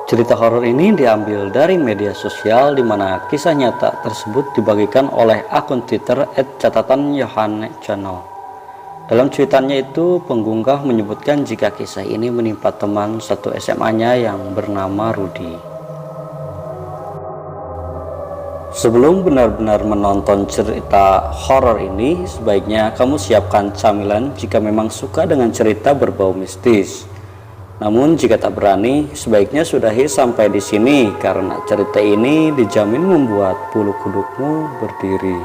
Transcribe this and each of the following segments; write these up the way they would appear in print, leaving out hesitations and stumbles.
Cerita horor ini diambil dari media sosial di mana kisah nyata tersebut dibagikan oleh akun Twitter @catatanyohane_channel. Dalam cuitannya itu, pengunggah menyebutkan jika kisah ini menimpa teman satu SMA-nya yang bernama Rudy. Sebelum benar-benar menonton cerita horor ini, sebaiknya kamu siapkan camilan jika memang suka dengan cerita berbau mistis. Namun jika tak berani, sebaiknya sudahi sampai di sini karena cerita ini dijamin membuat bulu kudukmu berdiri.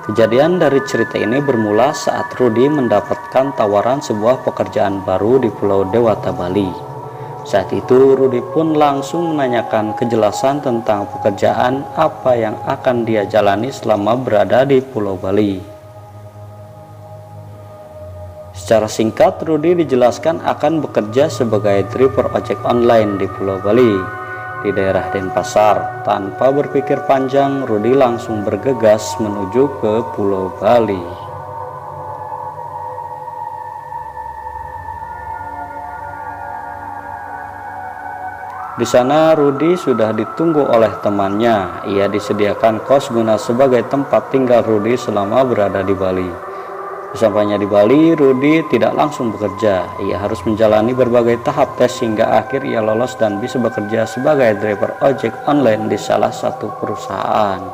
Kejadian dari cerita ini bermula saat Rudy mendapatkan tawaran sebuah pekerjaan baru di Pulau Dewata, Bali. Saat itu Rudy pun langsung menanyakan kejelasan tentang pekerjaan apa yang akan dia jalani selama berada di Pulau Bali. Secara singkat, Rudy dijelaskan akan bekerja sebagai driver ojek online di Pulau Bali, di daerah Denpasar. Tanpa berpikir panjang, Rudy langsung bergegas menuju ke Pulau Bali. Di sana Rudy sudah ditunggu oleh temannya. Ia disediakan kos guna sebagai tempat tinggal Rudy selama berada di Bali. Sesampainya di Bali, Rudy tidak langsung bekerja. Ia harus menjalani berbagai tahap tes hingga akhir ia lolos dan bisa bekerja sebagai driver ojek online di salah satu perusahaan.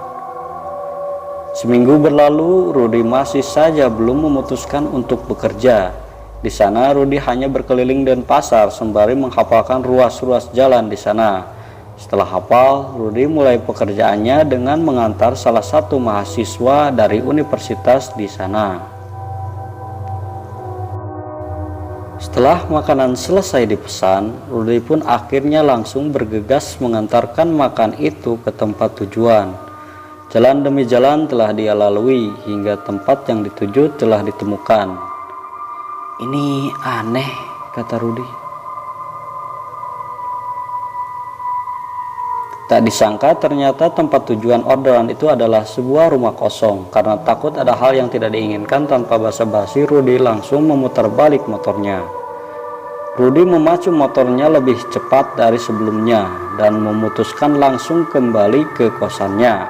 Seminggu berlalu, Rudy masih saja belum memutuskan untuk bekerja. Di sana Rudy hanya berkeliling Denpasar sembari menghafalkan ruas-ruas jalan di sana. Setelah hafal, Rudy mulai pekerjaannya dengan mengantar salah satu mahasiswa dari universitas di sana. Setelah makanan selesai dipesan, Rudy pun akhirnya langsung bergegas mengantarkan makan itu ke tempat tujuan. Jalan demi jalan telah dia lalui hingga tempat yang dituju telah ditemukan. "Ini aneh," kata Rudy. Tak disangka ternyata tempat tujuan orderan itu adalah sebuah rumah kosong. Karena takut ada hal yang tidak diinginkan, tanpa basa-basi Rudy langsung memutar balik motornya. Rudy memacu motornya lebih cepat dari sebelumnya dan memutuskan langsung kembali ke kosannya.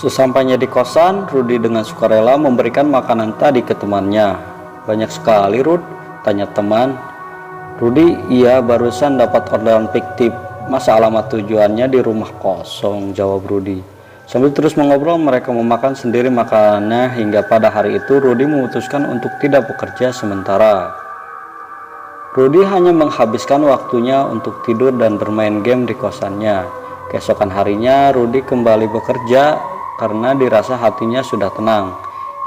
Sesampainya di kosan, Rudy dengan sukarela memberikan makanan tadi ke temannya. "Banyak sekali, Rud?" tanya teman. "Rudy, iya, barusan dapat orderan fiktif. Masa alamat tujuannya di rumah kosong?" jawab Rudy. Sambil terus mengobrol, mereka memakan sendiri makanannya hingga pada hari itu Rudy memutuskan untuk tidak bekerja sementara. Rudy hanya menghabiskan waktunya untuk tidur dan bermain game di kosannya. Keesokan harinya Rudy kembali bekerja karena dirasa hatinya sudah tenang.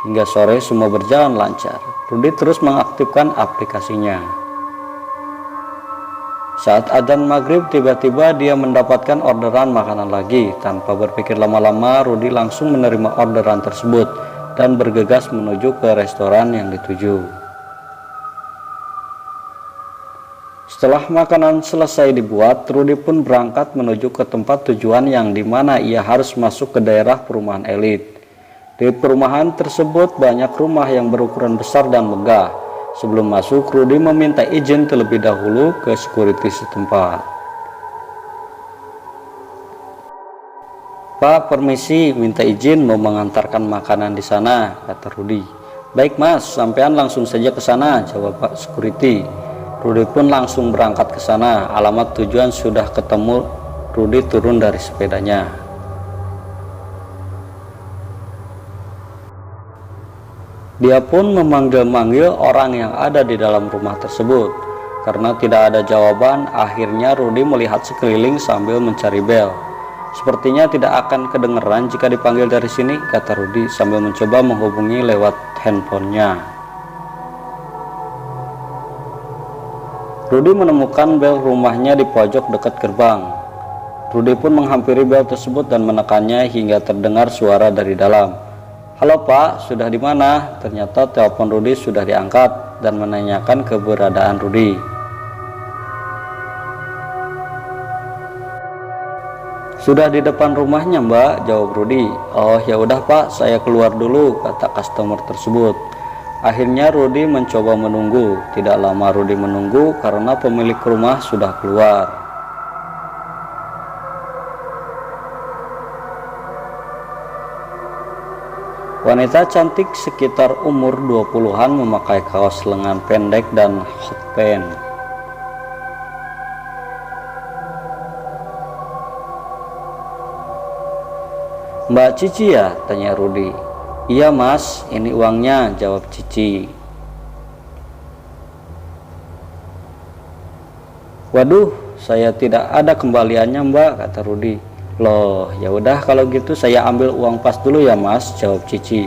Hingga sore semua berjalan lancar. Rudy terus mengaktifkan aplikasinya. Saat adzan maghrib, tiba-tiba dia mendapatkan orderan makanan lagi. Tanpa berpikir lama-lama, Rudy langsung menerima orderan tersebut dan bergegas menuju ke restoran yang dituju. Setelah makanan selesai dibuat, Rudy pun berangkat menuju ke tempat tujuan yang dimana ia harus masuk ke daerah perumahan elit. Di perumahan tersebut banyak rumah yang berukuran besar dan megah. Sebelum masuk, Rudy meminta izin terlebih dahulu ke security setempat. "Pak, permisi, minta izin mau mengantarkan makanan di sana," kata Rudy. "Baik mas, sampean langsung saja ke sana," jawab Pak security. Rudy pun langsung berangkat ke sana. Alamat tujuan sudah ketemu, Rudy turun dari sepedanya. Dia pun memanggil-manggil orang yang ada di dalam rumah tersebut. Karena tidak ada jawaban, akhirnya Rudy melihat sekeliling sambil mencari bel. "Sepertinya tidak akan kedengeran jika dipanggil dari sini," kata Rudy sambil mencoba menghubungi lewat handphonenya. Rudy menemukan bel rumahnya di pojok dekat gerbang. Rudy pun menghampiri bel tersebut dan menekannya hingga terdengar suara dari dalam. "Halo Pak, sudah di mana?" Ternyata telepon Rudy sudah diangkat dan menanyakan keberadaan Rudy. Sudah di depan rumahnya Mbak, jawab Rudi. Oh ya udah Pak, saya keluar dulu, kata customer tersebut. Akhirnya Rudi mencoba menunggu. Tidak lama Rudi menunggu karena pemilik rumah sudah keluar. Wanita cantik sekitar umur 20-an memakai kaos lengan pendek dan hot pants. Mbak Cici ya? Tanya Rudi. Iya mas, ini uangnya, jawab Cici. Waduh, saya tidak ada kembaliannya Mbak, kata Rudi. Loh, ya udah kalau gitu saya ambil uang pas dulu ya mas, jawab Cici.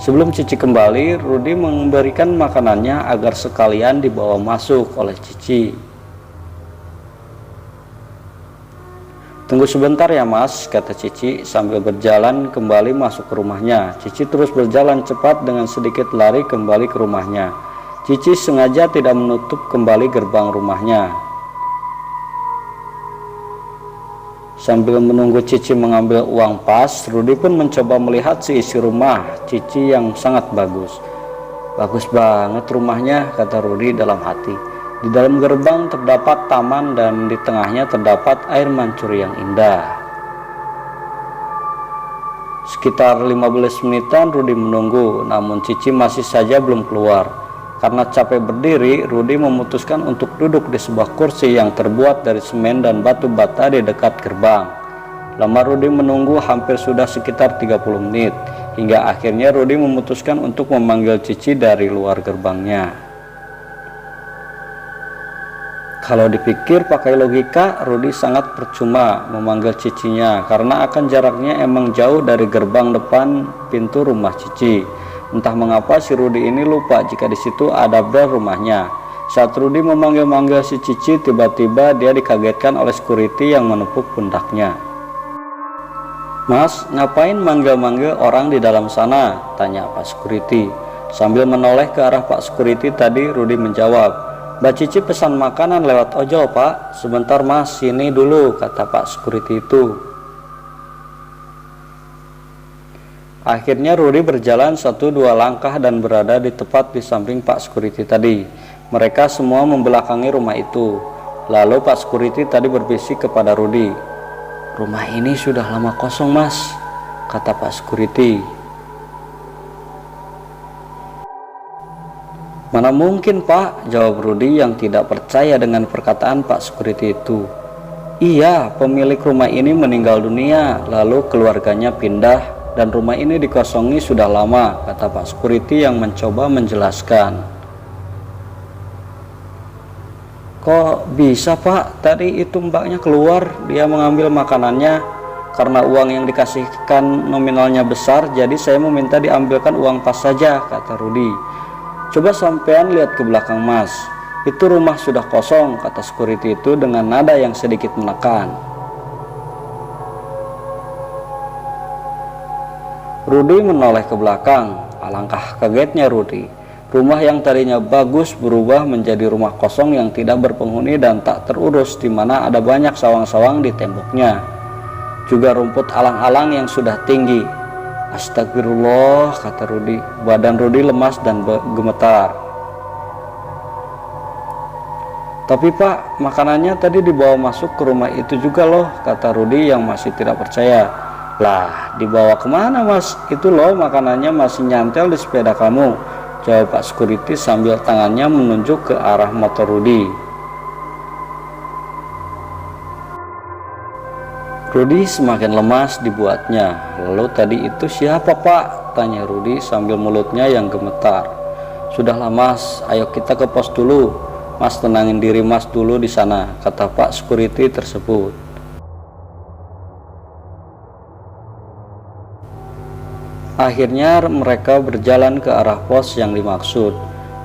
Sebelum Cici kembali, Rudi memberikan makanannya agar sekalian dibawa masuk oleh Cici. Tunggu sebentar ya mas, kata Cici sambil berjalan kembali masuk ke rumahnya. Cici terus berjalan cepat dengan sedikit lari kembali ke rumahnya. Cici sengaja tidak menutup kembali gerbang rumahnya. Sambil menunggu Cici mengambil uang pas, Rudi pun mencoba melihat seisi rumah Cici yang sangat bagus. Bagus banget rumahnya, kata Rudi dalam hati. Di dalam gerbang terdapat taman dan di tengahnya terdapat air mancur yang indah. Sekitar 15 menitan Rudi menunggu, namun Cici masih saja belum keluar. Karena capek berdiri, Rudi memutuskan untuk duduk di sebuah kursi yang terbuat dari semen dan batu bata di dekat gerbang. Lama Rudi menunggu hampir sudah sekitar 30 menit, hingga akhirnya Rudi memutuskan untuk memanggil Cici dari luar gerbangnya. Kalau dipikir pakai logika, Rudi sangat percuma memanggil Cicinya karena akan jaraknya emang jauh dari gerbang depan pintu rumah Cici. Entah mengapa si Rudi ini lupa jika di situ ada bel rumahnya. Saat Rudi memanggil-manggil si Cici, tiba-tiba dia dikagetkan oleh security yang menepuk pundaknya. Mas, ngapain manggil-manggil orang di dalam sana? Tanya Pak Security. Sambil menoleh ke arah Pak Security tadi, Rudi menjawab, Mbak Cici pesan makanan lewat ojol Pak. Sebentar mas, sini dulu, kata Pak Security itu. Akhirnya Rudi berjalan 1-2 langkah dan berada di tepat di samping Pak Security tadi. Mereka semua membelakangi rumah itu. Lalu Pak Security tadi berbisik kepada Rudi. Rumah ini sudah lama kosong mas, kata Pak Security. Mana mungkin Pak, jawab Rudi yang tidak percaya dengan perkataan Pak Security itu. Iya, pemilik rumah ini meninggal dunia, lalu keluarganya pindah dan rumah ini dikosongi sudah lama, kata Pak Security yang mencoba menjelaskan. Kok bisa Pak, tadi itu mbaknya keluar, dia mengambil makanannya. Karena uang yang dikasihkan nominalnya besar, jadi saya meminta diambilkan uang pas saja, kata Rudi. Coba sampean lihat ke belakang mas, itu rumah sudah kosong, kata security itu dengan nada yang sedikit menekan. Rudi menoleh ke belakang. Alangkah kagetnya Rudi. Rumah yang tadinya bagus berubah menjadi rumah kosong yang tidak berpenghuni dan tak terurus, di mana ada banyak sawang-sawang di temboknya. Juga rumput alang-alang yang sudah tinggi. Astagfirullah, kata Rudi. Badan Rudi lemas dan gemetar. Tapi Pak, makanannya tadi dibawa masuk ke rumah itu juga loh, kata Rudi yang masih tidak percaya. Lah, dibawa kemana mas? Itu loh makanannya masih nyantel di sepeda kamu, jawab Pak Security sambil tangannya menunjuk ke arah motor Rudi. Rudi semakin lemas dibuatnya. Lalu tadi itu siapa Pak? Tanya Rudi sambil mulutnya yang gemetar. Sudahlah mas, ayo kita ke pos dulu. Mas tenangin diri mas dulu di sana, kata Pak Security tersebut. Akhirnya mereka berjalan ke arah pos yang dimaksud.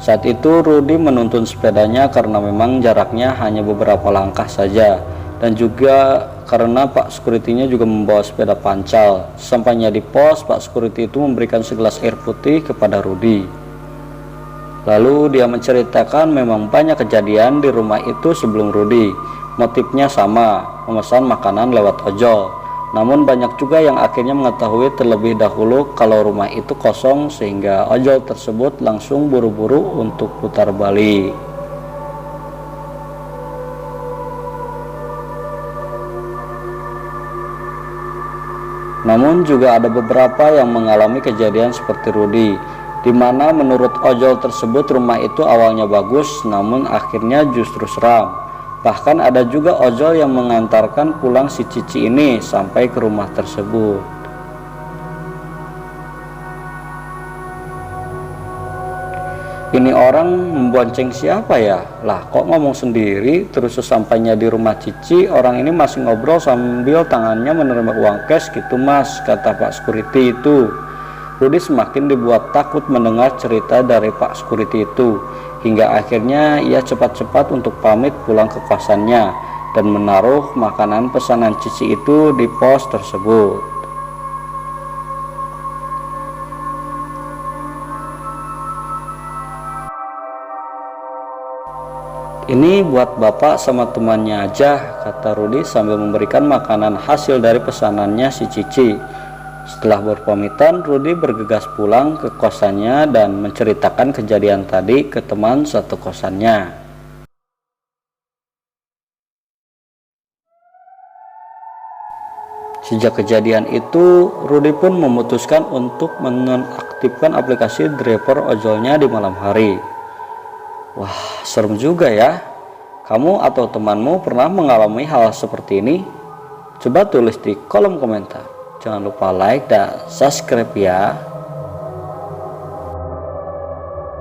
Saat itu Rudi menuntun sepedanya karena memang jaraknya hanya beberapa langkah saja. Dan juga karena Pak Security-nya juga membawa sepeda pancal. Sampainya di pos, Pak Security itu memberikan segelas air putih kepada Rudi. Lalu dia menceritakan memang banyak kejadian di rumah itu sebelum Rudi. Motifnya sama, memesan makanan lewat ojol. Namun banyak juga yang akhirnya mengetahui terlebih dahulu kalau rumah itu kosong, sehingga ojol tersebut langsung buru-buru untuk putar balik. Namun juga ada beberapa yang mengalami kejadian seperti Rudy, di mana menurut ojol tersebut rumah itu awalnya bagus namun akhirnya justru seram. Bahkan ada juga ojol yang mengantarkan pulang si Cici ini sampai ke rumah tersebut. Ini orang membonceng siapa ya? Lah kok ngomong sendiri, terus sesampainya di rumah Cici, orang ini masih ngobrol sambil tangannya menerima uang cash gitu mas, kata Pak Security itu. Rudy semakin dibuat takut mendengar cerita dari Pak Security itu, hingga akhirnya ia cepat-cepat untuk pamit pulang ke kosannya dan menaruh makanan pesanan Cici itu di pos tersebut. Ini buat bapak sama temannya aja, kata Rudy sambil memberikan makanan hasil dari pesanannya si Cici. Setelah berpamitan, Rudy bergegas pulang ke kosannya dan menceritakan kejadian tadi ke teman satu kosannya. Sejak kejadian itu, Rudy pun memutuskan untuk menonaktifkan aplikasi driver ojolnya di malam hari. Wah, serem juga ya. Kamu atau temanmu pernah mengalami hal seperti ini? Coba tulis di kolom komentar. Jangan lupa like dan subscribe ya.